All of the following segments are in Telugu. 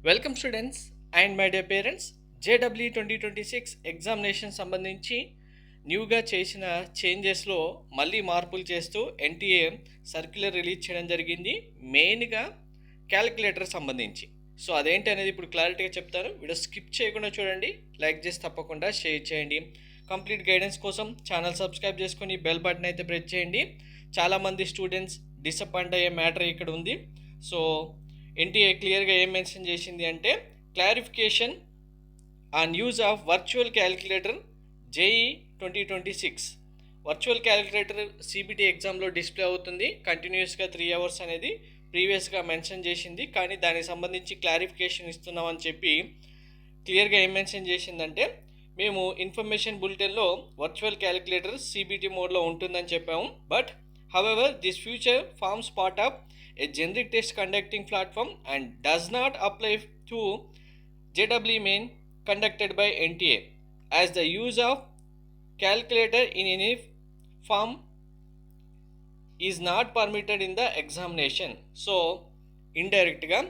Welcome students and my dear parents. JW 2026 examination సంబంధించి న్యూగా చేసిన చేంజెస్లో మళ్ళీ మార్పులు చేస్తూ ఎన్టీఏ సర్క్యులర్ రిలీజ్ చేయడం జరిగింది, మెయిన్గా క్యాలిక్యులేటర్ సంబంధించి. సో అదేంటి అనేది ఇప్పుడు క్లారిటీగా చెప్తాను. వీడియో స్కిప్ చేయకుండా చూడండి, లైక్ చేసి తప్పకుండా షేర్ చేయండి. కంప్లీట్ గైడెన్స్ కోసం ఛానల్ సబ్స్క్రైబ్ చేసుకొని బెల్ బటన్ అయితే ప్రెస్ చేయండి. చాలామంది స్టూడెంట్స్ డిసప్పాయింట్ అయ్యే మ్యాటర్ ఇక్కడ ఉంది. సో ఎన్టీఏ క్లియర్గా ఏం మెన్షన్ చేసింది అంటే, clarification on use of virtual calculator JEE 2026. Virtual calculator CBT ఎగ్జామ్లో డిస్ప్లే అవుతుంది కంటిన్యూస్గా 3 hours అనేది ప్రీవియస్గా మెన్షన్ చేసింది, కానీ దానికి సంబంధించి క్లారిఫికేషన్ ఇస్తున్నామని చెప్పి క్లియర్గా ఏం మెన్షన్ చేసిందంటే, మేము ఇన్ఫర్మేషన్ బులెటిన్లో వర్చువల్ క్యాలిక్యులేటర్ సిబిటి మోడ్లో ఉంటుందని చెప్పాము. But however this future forms part of a generic test conducting platform and does not apply to JEE main conducted by NTA, as the use of calculator in any form is not permitted in the examination. So indirect గా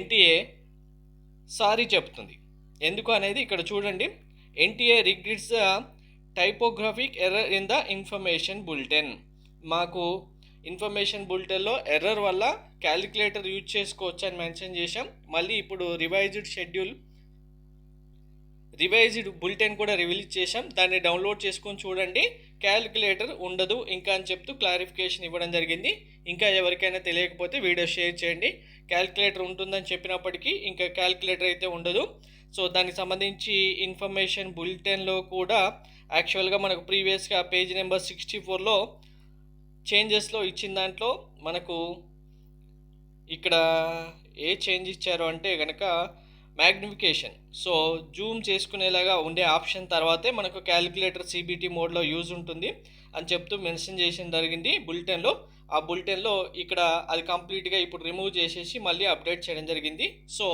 NTA సారీ చెప్తుంది. ఎందుకు అనేది ఇక్కడ చూడండి. NTA regrets the typographic error in the information bulletin. మాకు ఇన్ఫర్మేషన్ బులెటిన్లో ఎర్రర్ వల్ల క్యాలిక్యులేటర్ యూజ్ చేసుకోవచ్చు అని మెన్షన్ చేశాం. మళ్ళీ ఇప్పుడు రివైజ్డ్ బులెటిన్ కూడా రిలీజ్ చేశాం, దాన్ని డౌన్లోడ్ చేసుకొని చూడండి. క్యాలిక్యులేటర్ ఉండదు ఇంకా అని చెప్తూ క్లారిఫికేషన్ ఇవ్వడం జరిగింది. ఇంకా ఎవరికైనా తెలియకపోతే వీడియో షేర్ చేయండి. క్యాలిక్యులేటర్ ఉంటుందని చెప్పినప్పటికీ ఇంకా క్యాలిక్యులేటర్ అయితే ఉండదు. సో దానికి సంబంధించి ఇన్ఫర్మేషన్ బులెటిన్లో కూడా యాక్చువల్గా మనకు ప్రీవియస్గా పేజ్ నెంబర్ 64లో చేంజెస్లో ఇచ్చిన దాంట్లో మనకు ఇక్కడ ఏ చేంజ్ ఇచ్చారు అంటే కనుక మ్యాగ్నిఫికేషన్, సో జూమ్ చేసుకునేలాగా ఉండే ఆప్షన్ తర్వాతే మనకు క్యాలిక్యులేటర్ సిబిటి మోడ్లో యూజ్ ఉంటుంది అని చెప్తూ మెన్షన్ చేసిన జరిగింది బులెటిన్లో. ఆ బులెటిన్లో ఇక్కడ అది కంప్లీట్గా ఇప్పుడు రిమూవ్ చేసేసి మళ్ళీ అప్డేట్ చేయడం జరిగింది. సో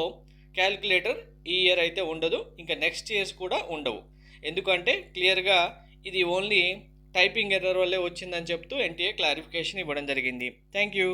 క్యాలిక్యులేటర్ ఈ ఇయర్ అయితే ఉండదు, ఇంకా నెక్స్ట్ ఇయర్స్ కూడా ఉండవు. ఎందుకంటే క్లియర్గా ఇది ఓన్లీ టైపింగ్ ఎర్రర్ వల్లే వచ్చిందని చెప్తూ ఎన్టీఏ క్లారిఫికేషన్ ఇవ్వడం జరిగింది. Thank you.